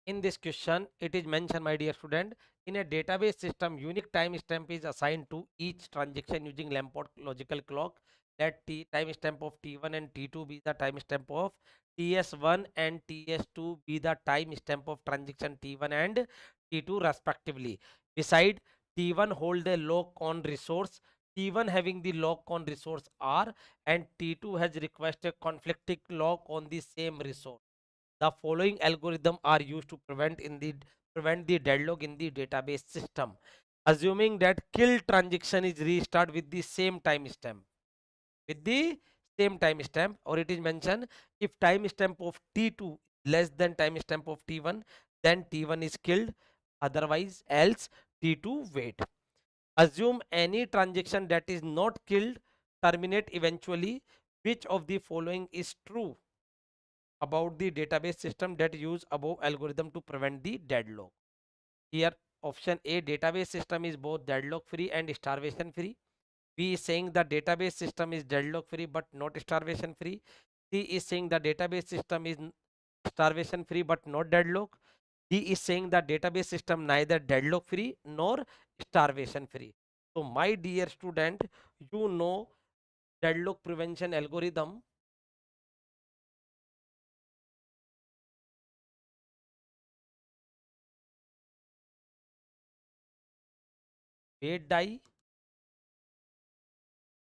In this question, it is mentioned, my dear student, in a database system, unique timestamp is assigned to each transaction using Lamport logical clock. Let T timestamp of T1 and T2 be the timestamp of TS1 and TS2 be the timestamp of transaction T1 and T2 respectively. Beside, T1 hold a lock on resource, T1 having the lock on resource R, and T2 has requested conflicting lock on the same resource. The following algorithm are used to prevent the deadlock in the database system. Assuming that kill transaction is restart with the same timestamp. With the same timestamp, or it is mentioned if timestamp of T2 less than timestamp of T1, then T1 is killed. Otherwise, else T2 wait. Assume any transaction that is not killed terminate eventually. Which of the following is true about the database system that use above algorithm to prevent the deadlock? Here option A, database system is both deadlock free and starvation free. B is saying the database system is deadlock free but not starvation free. C is saying the database system is starvation free but not deadlock. D is saying the database system neither deadlock free nor starvation free. So my dear student, you know deadlock prevention algorithm. Wait die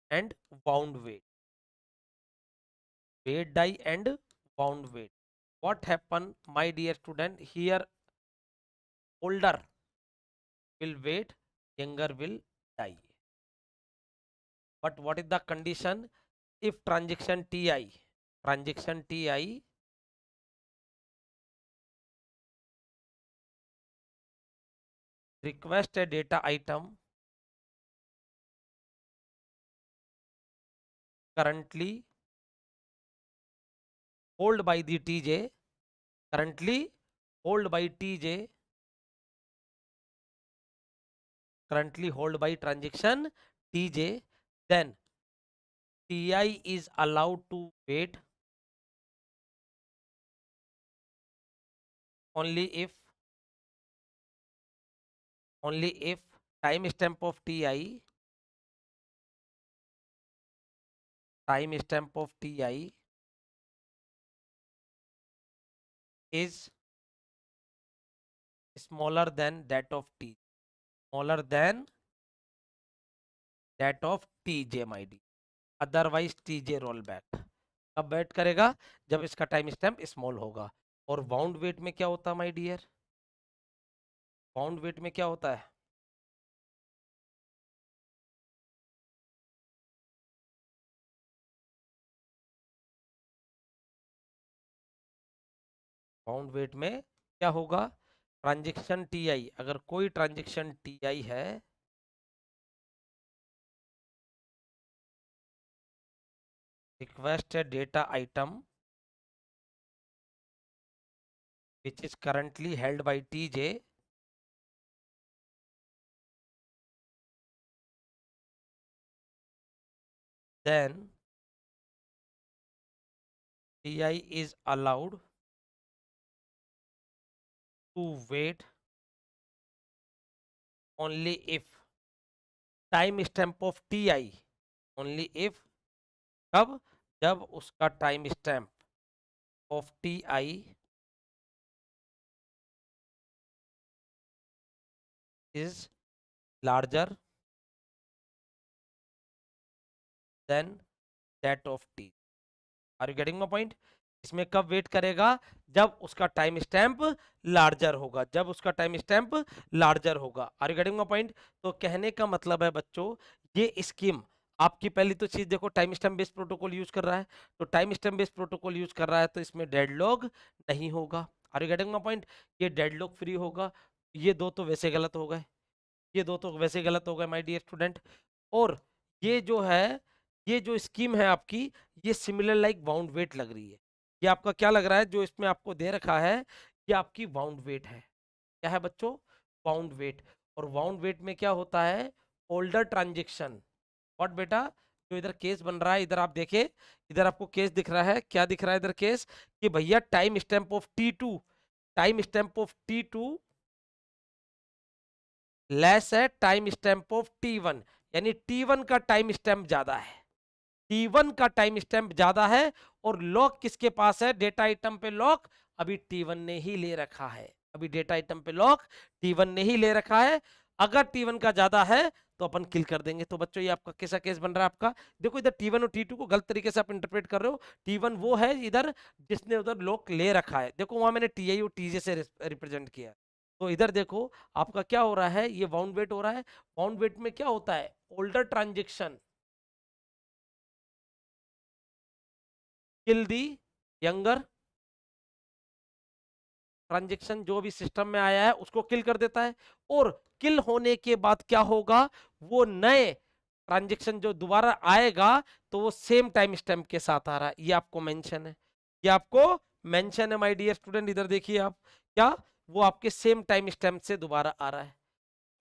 and bound wait. Wait die and bound wait. What happen, my dear student? Here older will wait, younger will die. But what is the condition? If transaction Ti request a data item currently hold by the Tj, currently hold by Tj, currently hold by transaction Tj, then Ti is allowed to wait only if timestamp of Ti is smaller than that of T, smaller than that of Tj, my dear. Otherwise Tj roll back. कब wait करेगा? जब इसका time stamp small होगा. और wound wait में क्या होता है माय डियर? बाउंड वेट में क्या होता है? बाउंड वेट में क्या होगा? ट्रांजेक्शन Ti, अगर कोई ट्रांजेक्शन Ti है, request a data item which is currently held by Tj, then Ti is allowed to wait only if time stamp of Ti, only if कब? जब उसका time stamp of Ti is larger than that of T. Are you getting my point? इसमें कब wait करेगा? जब उसका time stamp larger होगा, जब उसका टाइम स्टैम्प लार्जर होगा. Are you getting my point? तो कहने का मतलब है बच्चों, ये स्कीम आपकी पहली तो चीज देखो, time stamp based protocol use कर रहा है, तो time stamp based protocol use कर रहा है तो इसमें डेडलॉक नहीं होगा. Are you getting my point? ये डेडलॉक फ्री होगा. ये दो तो वैसे गलत हो गए, ये दो तो वैसे गलत हो गए माय डियर स्टूडेंट. और ये जो है, ये जो स्कीम है आपकी, ये सिमिलर लाइक बाउंड वेट लग रही है. ये आपका क्या लग रहा है? जो इसमें आपको दे रखा है ये आपकी बाउंड वेट है. क्या है बच्चों? Wound wait. और बाउंड वेट में क्या होता है? Older transaction. व्हाट बेटा? जो इधर केस बन रहा है, इधर आप देखे, इधर आपको केस दिख रहा है. क्या दिख रहा है इधर केस? कि भैया time stamp of T2 time stamp of T2 less है टाइम स्टैम्प ऑफ T1, यानी T1 का टाइम स्टैम्प ज्यादा है, T1 का टाइम स्टैम्प ज्यादा है, और लॉक किसके पास है, डेटा आइटम पे लॉक अभी T1 ने ही ले रखा है, अभी डेटा आइटम पे लॉक T1 ने ही ले रखा है। अगर T1 का ज्यादा है तो अपन किल कर देंगे। तो बच्चों ये आपका कैसा केस बन रहा है आपका, देखो इधर T1 और T2 को गलत तरीके से आप इंटरप्रेट कर रहे हो। T1 वो है इधर जिसने उधर लॉक ले रखा है, देखो वहां मैंने TI और TJ से रिप्रेजेंट किया है। तो इधर देखो आपका क्या हो रहा है, ये बाउंड वेट हो रहा है। बाउंड वेट में क्या होता है, ओल्डर ट्रांजेक्शन किल दी यंगर ट्रांजेक्शन, जो भी सिस्टम में आया है उसको किल कर देता है। और किल होने के बाद क्या होगा, वो नए ट्रांजेक्शन जो दोबारा आएगा तो वो सेम टाइम स्टैम्प के साथ आ रहा है, ये आपको मेंशन है, ये आपको मेंशन है माय डियर स्टूडेंट। इधर देखिए आप, क्या वो आपके सेम टाइम स्टैम्प से दोबारा आ रहा है,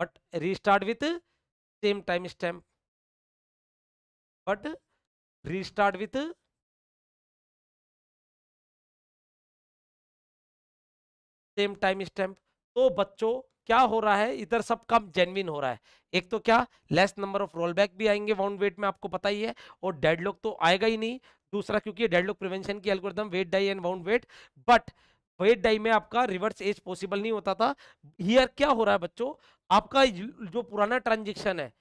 but restart with same time stamp, but restart with same time stamp. तो बच्चों क्या हो रहा है, इधर सब काम जेन्युइन हो रहा है। एक तो क्या, less number of roll back भी आएंगे बाउंड वेट में, आपको पता ही है, और डेडलॉक तो आएगा ही नहीं। दूसरा क्योंकि डेडलॉक प्रिवेंशन की algorithm wait die and wound wait, but wait die में आपका रिवर्स एज पॉसिबल नहीं होता था। हियर क्या हो रहा है बच्चों, आपका जो पुराना ट्रांजेक्शन है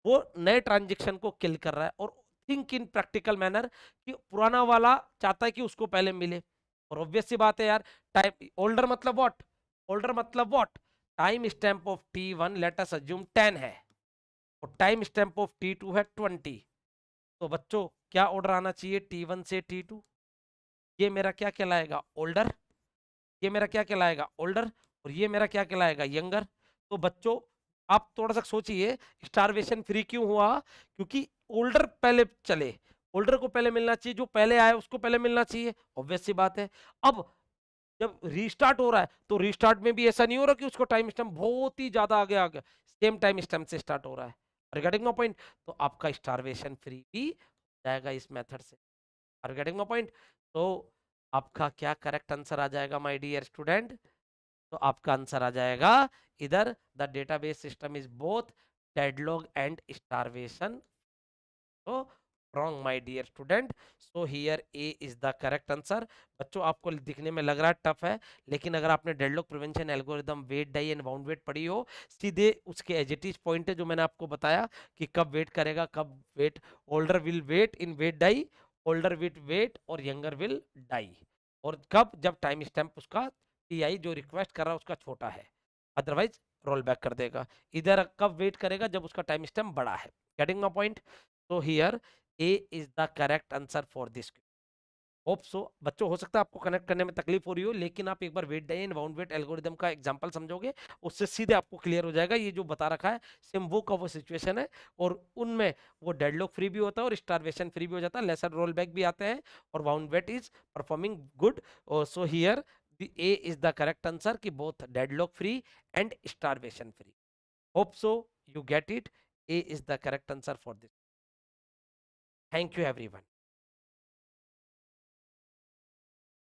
वो नए ट्रांजेक्शन को किल कर रहा है, और थिंक इन प्रैक्टिकल मैनर कि पुराना वाला चाहता है कि उसको पहले मिले। और ऑब्वियस सी बात है यार, टाइम ओल्डर मतलब व्हाट, ओल्डर मतलब what, time stamp of T1 let us assume 10 है, और टाइम स्टैम्प ऑफ T2 है 20। तो बच्चों क्या ऑर्डर आना चाहिए, T1 से T2, ये मेरा क्या कहलाएगा, ओल्डर, ये मेरा क्या कहलाएगा, ओल्डर, और ये मेरा क्या कहलाएगा, यंगर। तो बच्चों आप थोड़ा सा सोचिए, स्टारवेशन फ्री क्यों हुआ, क्योंकि ओल्डर पहले चले, ओल्डर को पहले मिलना चाहिए, जो पहले आया उसको पहले मिलना चाहिए, ऑब्वियस सी बात है। अब जब रीस्टार्ट हो रहा है तो रीस्टार्ट में भी ऐसा नहीं हो रहा कि उसको टाइम स्टैम्प बहुत ही ज्यादा आगे आ गया, सेम टाइम स्टैम्प से स्टार्ट हो रहा है, रिगार्डिंग माय पॉइंट। तो आपका स्टारवेशन फ्री भी जाएगा इस मेथड से, रिगार्डिंग माय पॉइंट। तो आपका क्या करेक्ट आंसर आ जाएगा माय डियर स्टूडेंट, तो आपका आंसर आ जाएगा इधर, the database system is both deadlock and starvation. तो wrong my dear student, so here A is the correct answer। बच्चों आपको दिखने में लग रहा है टफ है, लेकिन अगर आपने deadlock prevention algorithm wait die and wound wait पढ़ी हो, सीधे उसके एजिटिव पॉइंट है जो मैंने आपको बताया कि कब वेट करेगा, कब wait, older will wait in wait die, older will wait और यंगर विल डाई, और कब, जब टाइम स्टैम्प उसका टीआई जो रिक्वेस्ट कर रहा है उसका छोटा है, अदरवाइज रोल बैक कर देगा। इधर कब वेट करेगा, जब उसका टाइम स्टैम्प बड़ा है, गेटिंग माय पॉइंट। तो here A is the correct answer for this. Hope so बच्चों, हो सकता है आपको कनेक्ट करने में तकलीफ हो रही हो, लेकिन आप एक बार wait die and wound wait algorithm का एग्जांपल समझोगे, उससे सीधे आपको क्लियर हो जाएगा ये जो बता रखा है सेम वो का वो सिचुएशन है, और उनमें वो डेडलॉक फ्री भी होता है और स्टारवेशन फ्री भी हो जाता है, लेसर रोल बैक भी आते हैं, और wound wait is performing good. So here the A is the correct answer कि both deadlock free and starvation free. Hope so you get it, A is the correct answer for this। Thank you everyone।